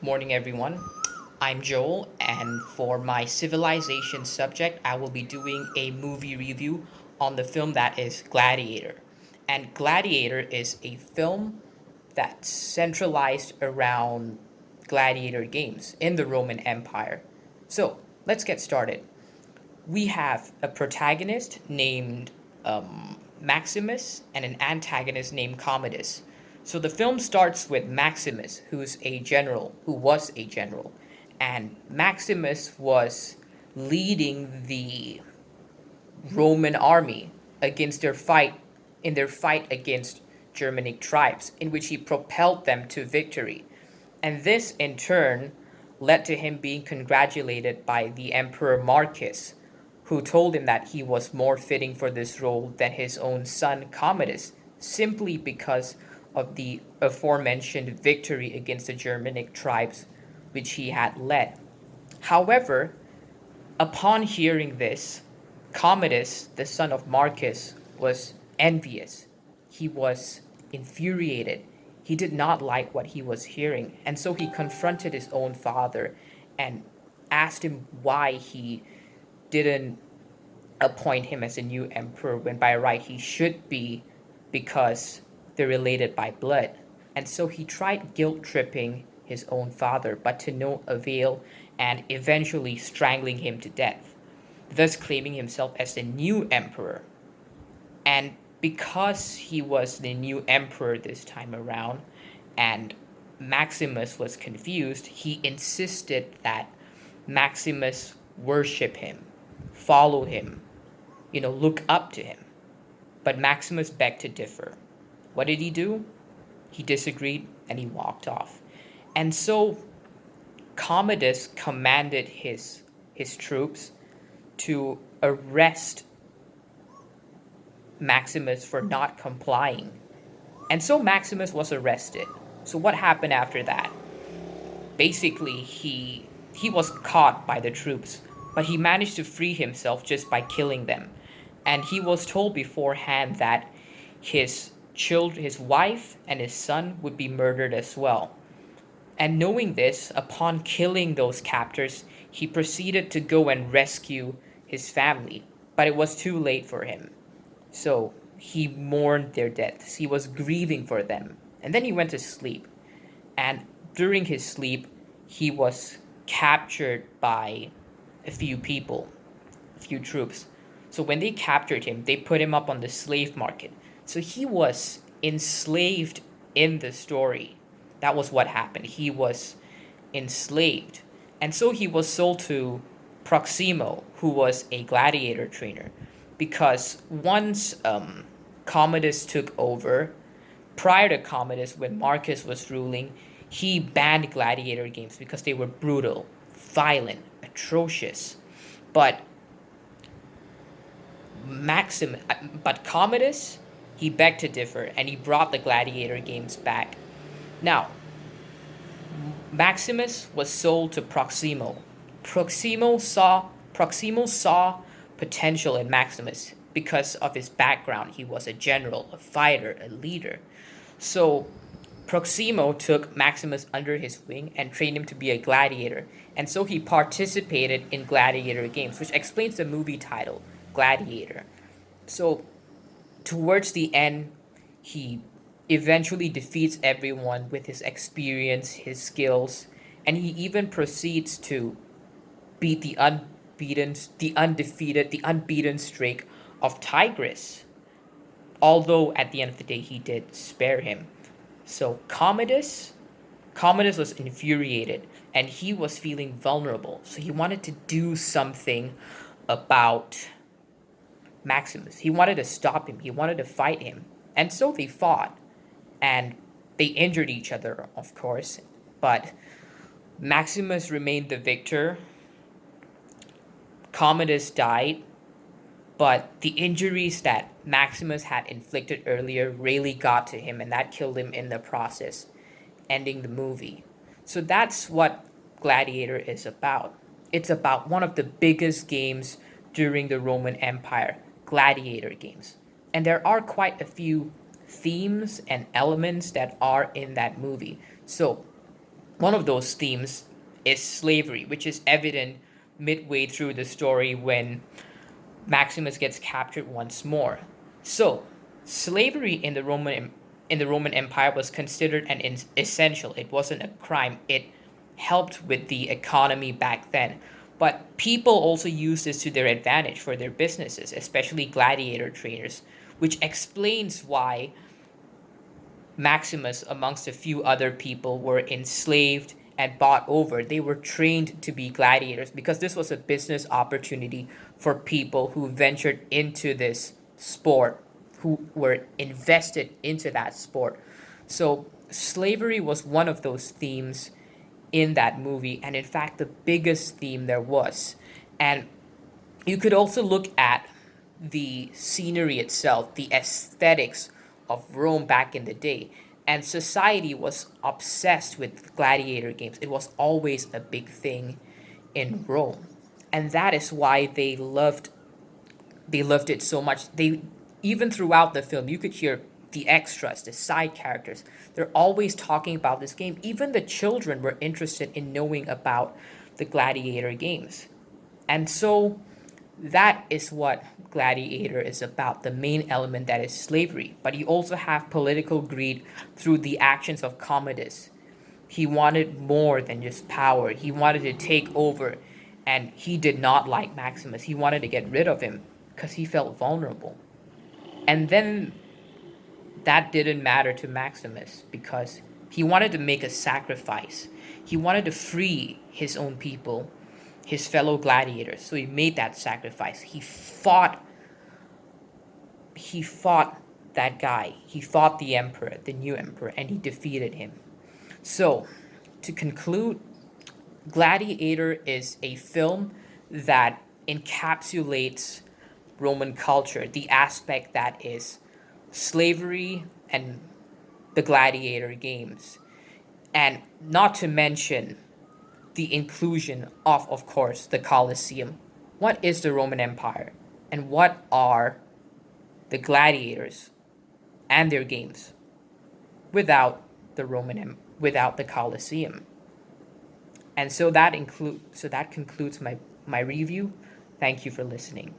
Morning, everyone. I'm Joel, and for my civilization subject, I will be doing a movie review on the film that is Gladiator. And Gladiator is a film that's centralized around gladiator games in the Roman Empire. So, let's get started. We have a protagonist named Maximus and an antagonist named Commodus. So the film starts with Maximus, who was a general, and Maximus was leading the Roman army against their fight against Germanic tribes, in which he propelled them to victory. And this in turn led to him being congratulated by the Emperor Marcus, who told him that he was more fitting for this role than his own son Commodus, simply because of the aforementioned victory against the Germanic tribes which he had led. However, upon hearing this, Commodus, the son of Marcus, was envious. He was infuriated. He did not like what he was hearing, and so he confronted his own father and asked him why he didn't appoint him as a new emperor when by right he should be, because they're related by blood. And so he tried guilt tripping his own father, but to no avail, and eventually strangling him to death, thus claiming himself as the new emperor. And because he was the new emperor this time around, and Maximus was confused, he insisted that Maximus worship him, follow him, look up to him. But Maximus begged to differ. What did he do? He disagreed and he walked off. And so Commodus commanded his troops to arrest Maximus for not complying. And so Maximus was arrested. So what happened after that? Basically, he was caught by the troops, but he managed to free himself just by killing them. And he was told beforehand that his wife and his son would be murdered as well. And knowing this, upon killing those captors, he proceeded to go and rescue his family, but it was too late for him. So he mourned their deaths. He was grieving for them. And then he went to sleep. And during his sleep, he was captured by a few people, a few troops. So when they captured him, they put him up on the slave market. So he was enslaved in the story. That was what happened. He was enslaved. And so he was sold to Proximo, who was a gladiator trainer. Because once Commodus took over, prior to Commodus, when Marcus was ruling, he banned gladiator games because they were brutal, violent, atrocious. But Commodus, he begged to differ, and he brought the gladiator games back. Now, Maximus was sold to Proximo. Proximo saw potential in Maximus because of his background. He was a general, a fighter, a leader. So Proximo took Maximus under his wing and trained him to be a gladiator. And so he participated in gladiator games, which explains the movie title, Gladiator. So towards the end, he eventually defeats everyone with his experience, his skills, and he even proceeds to beat the unbeaten streak of Tigris. Although at the end of the day, he did spare him. So Commodus was infuriated, and he was feeling vulnerable. So he wanted to do something about Maximus. He wanted to stop him. He wanted to fight him. And so they fought, and they injured each other, of course. But Maximus remained the victor. Commodus died, but the injuries that Maximus had inflicted earlier really got to him, and that killed him in the process, ending the movie. So that's what Gladiator is about. It's about one of the biggest games during the Roman Empire, gladiator games. And there are quite a few themes and elements that are in that movie. So One of those themes is slavery, which is evident midway through the story when Maximus gets captured once more. So, slavery in the Roman Empire was considered an essential. It wasn't a crime. It helped with the economy back then. But people also used this to their advantage for their businesses, especially gladiator trainers, which explains why Maximus, amongst a few other people, were enslaved and bought over. They were trained to be gladiators because this was a business opportunity for people who ventured into this sport, who were invested into that sport. So, slavery was one of those themes in that movie, and in fact, the biggest theme there was. And you could also look at the scenery itself, the aesthetics of Rome back in the day. And society was obsessed with gladiator games. It was always a big thing in Rome. And that is why they loved it so much. They even throughout the film you could hear the extras, the side characters. They're always talking about this game. Even the children were interested in knowing about the gladiator games. And so that is what Gladiator is about, the main element that is slavery. But you also have political greed through the actions of Commodus. He wanted more than just power, he wanted to take over, and he did not like Maximus. He wanted to get rid of him because he felt vulnerable. And then that didn't matter to Maximus because he wanted to make a sacrifice. He wanted to free his own people, his fellow gladiators. So he made that sacrifice. He fought that guy. He fought the emperor, the new emperor, and he defeated him. So, to conclude, Gladiator is a film that encapsulates Roman culture, the aspect that is slavery and the gladiator games. And not to mention the inclusion of course, the Colosseum. What is the Roman Empire? And what are the gladiators and their games without without the Colosseum? And so that concludes my review. Thank you for listening.